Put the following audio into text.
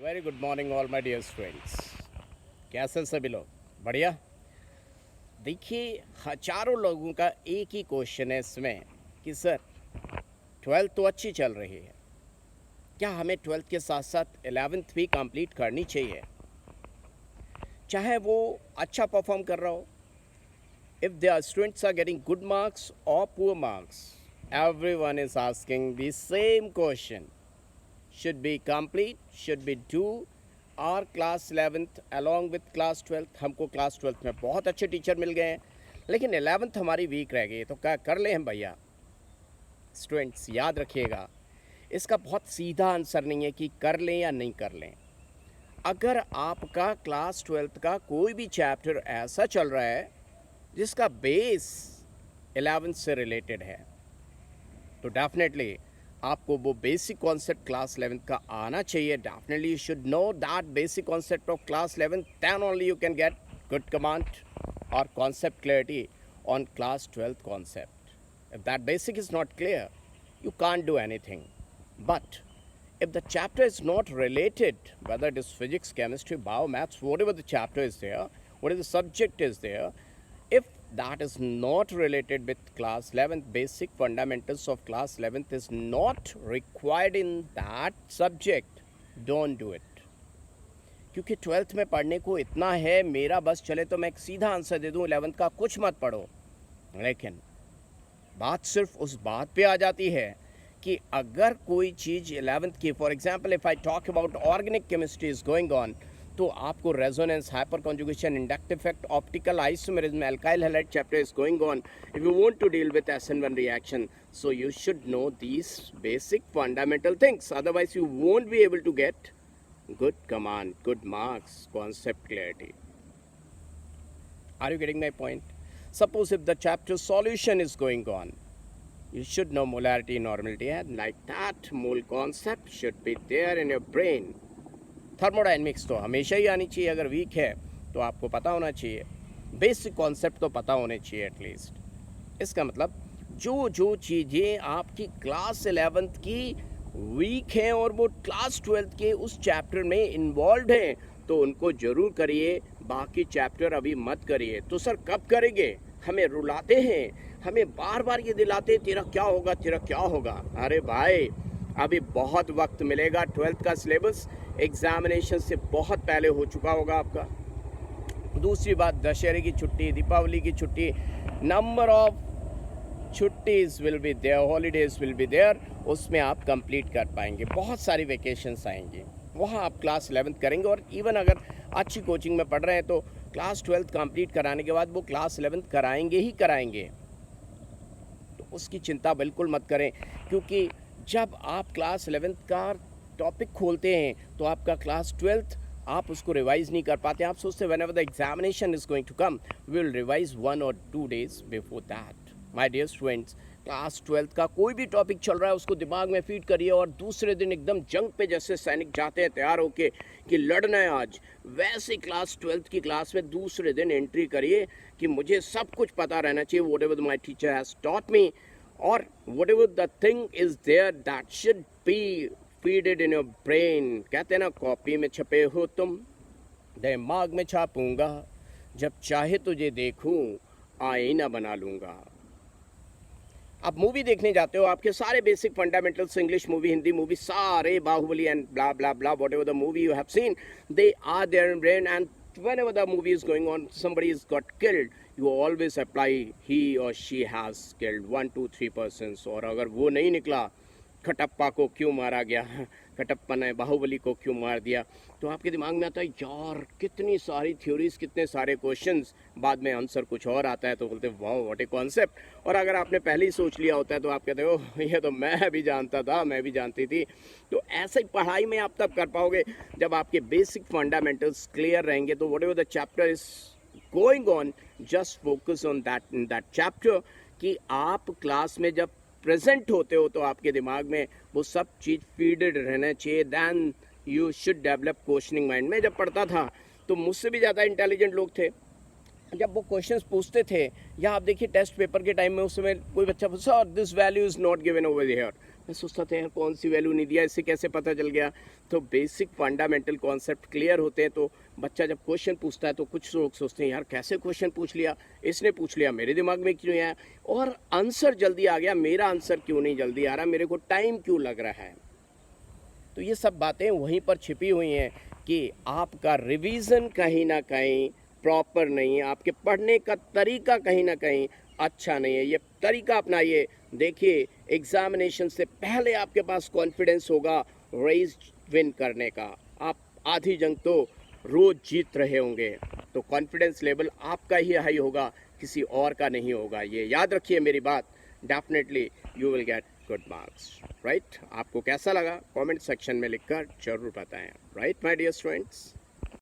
Very good morning all my dear students. कैसे सभी लोग? बढ़िया। देखिए, हजारों लोगों का एक ही क्वेश्चन है इसमें कि सर 12th तो अच्छी चल रही है, क्या हमें 12th के साथ साथ 11th भी कंप्लीट करनी चाहिए, चाहे वो अच्छा परफॉर्म कर रहा हो? If the students are getting good marks और poor marks, everyone is asking the same question. Should be complete, should be do our class 11th along with class 12th. हमको क्लास 12th में बहुत अच्छे teacher मिल गए हैं, लेकिन 11th हमारी week रह गई, तो क्या कर लें हम भैया? स्टूडेंट्स याद रखिएगा, इसका बहुत सीधा आंसर नहीं है कि कर लें या नहीं कर लें। अगर आपका क्लास 12th का कोई भी चैप्टर ऐसा चल रहा है जिसका बेस 11th से रिलेटेड है, तो डेफिनेटली आपको वो बेसिक कॉन्सेप्ट क्लास 11th का आना चाहिए। Definitely you should know that basic concept of class 11th, then only you can get good command और concept clarity on class 12th concept. If that basic is not clear, you can't do anything. But if the chapter is not related, whether it is physics, chemistry, bio, maths, whatever the chapter is there, whatever the subject is there, if that is not related with class 11th, basic fundamentals of class 11th is not required in that subject, don't do it. क्योंकि 12th में पढ़ने को इतना है, मेरा बस चले तो मैं एक सीधा आंसर दे दूं, 11th का कुछ मत पढ़ो। लेकिन बात सिर्फ उस बात पे आ जाती है कि अगर कोई चीज़ 11th की, for example if I talk about organic chemistry is going on, तो आपको resonance, hyperconjugation, inductive effect, optical isomerism, alkyl halide chapter is going on. If you want to deal with SN1 reaction, so you should know these basic fundamental things, otherwise you won't be able to get good command, good marks, concept clarity. Are you getting my point? Suppose if the chapter solution is going on, you should know molarity, normality, and like that mole concept should be there in your brain. Thermodynamics तो हमेशा ही आनी चाहिए, अगर week है तो आपको पता होना चाहिए, बेसिक कॉन्सेप्ट तो पता होने चाहिए एटलीस्ट। इसका मतलब जो जो चीज़ें आपकी क्लास 11th की वीक हैं और वो क्लास 12th के उस चैप्टर में इन्वॉल्व हैं, तो उनको ज़रूर करिए, बाकी चैप्टर अभी मत करिए। तो सर कब करेंगे? हमें रुलाते हैं, हमें बार बार ये दिलाते हैं तेरा क्या होगा, तेरा क्या होगा। अरे भाई, अभी बहुत वक्त मिलेगा। 12th का सिलेबस एग्जामिनेशन से बहुत पहले हो चुका होगा आपका। दूसरी बात, दशहरे की छुट्टी, दीपावली की छुट्टी, नंबर ऑफ छुट्टीज़ will be there, holidays will be there, उसमें आप कंप्लीट कर पाएंगे। बहुत सारी वेकेशंस आएंगी, वहाँ आप क्लास 11th करेंगे। और इवन अगर अच्छी कोचिंग में पढ़ रहे हैं तो क्लास 12th कंप्लीट कराने के बाद वो क्लास 11th कराएंगे ही कराएंगे, तो उसकी चिंता बिल्कुल मत करें। क्योंकि जब आप क्लास 11th का टॉपिक खोलते हैं तो आपका क्लास 12th आप उसको रिवाइज़ नहीं कर पाते। आप सोचते whenever the examination is going to come, we will revise 1 or 2 days before that. My dear students, class 12th का कोई भी टॉपिक चल रहा है उसको दिमाग में फीड करिए और दूसरे दिन एकदम जंग पे जैसे सैनिक जाते हैं तैयार होके कि लड़ना है आज, वैसे क्लास 12th की क्लास में दूसरे दिन एंट्री करिए कि मुझे सब कुछ पता रहना चाहिए, whatever my teacher has taught me, और whatever the thing is there that should be feed it in your brain. कहते हैं ना, कॉपी में छपे हो तुम, दिमाग में छापूंगा, जब चाहे तुझे देखूं आईना बना लूंगा। आप मूवी देखने जाते हो, आपके सारे basic fundamentals, English movie, Hindi movie, सारे Baahubali and blah blah blah, whatever the movie you have seen, they are there in brain, and whenever the movie is going on, somebody is got killed, you always apply he or she has killed 1 2 3 persons. और अगर वो नहीं निकला, कटप्पा को क्यों मारा गया, कटप्पा ने बाहुबली को क्यों मार दिया, तो आपके दिमाग में आता है यार कितनी सारी थ्योरीज, कितने सारे क्वेश्चंस, बाद में आंसर कुछ और आता है तो बोलते हैं वाह व्हाट ए कॉन्सेप्ट। और अगर आपने पहले ही सोच लिया होता है तो आप कहते हो ये तो मैं भी जानता था, मैं भी जानती थी। तो ऐसे ही पढ़ाई में आप तब कर पाओगे जब आपके बेसिक फंडामेंटल्स क्लियर रहेंगे। तो whatever the chapter is going on, just focus on that in that chapter, कि आप क्लास में जब प्रेजेंट होते हो तो आपके दिमाग में वो सब चीज़ फीडेड रहना चाहिए। Then you should develop questioning mind. में जब पढ़ता था तो मुझसे भी ज़्यादा इंटेलिजेंट लोग थे, जब वो क्वेश्चंस पूछते थे, या आप देखिए टेस्ट पेपर के टाइम में उस समय कोई बच्चा पूछा और this value is not given over here, मैं सोचता था यार कौन सी वैल्यू नहीं दिया, इससे कैसे पता चल गया। तो बेसिक फंडामेंटल कॉन्सेप्ट क्लियर होते हैं तो बच्चा जब क्वेश्चन पूछता है तो कुछ लोग सोचते हैं यार कैसे क्वेश्चन पूछ लिया, इसने पूछ लिया, मेरे दिमाग में क्यों आया, और आंसर जल्दी आ गया, मेरा आंसर क्यों नहीं जल्दी आ रहा, मेरे को टाइम क्यों लग रहा है। तो ये सब बातें वहीं पर छिपी हुई हैं कि आपका रिवीजन कहीं ना कहीं प्रॉपर नहीं है, आपके पढ़ने का तरीका कहीं ना कहीं अच्छा नहीं है। ये तरीका अपनाइए। देखिए एग्जामिनेशन से पहले आपके पास कॉन्फिडेंस होगा रेस विन करने का। आप आधी जंग तो रोज जीत रहे होंगे, तो कॉन्फिडेंस लेवल आपका ही हाई होगा, किसी और का नहीं होगा। ये याद रखिए मेरी बात। Definitely you will get good marks, right. आपको कैसा लगा कमेंट सेक्शन में लिखकर जरूर बताएं, राइट माय डियर स्टूडेंट्स।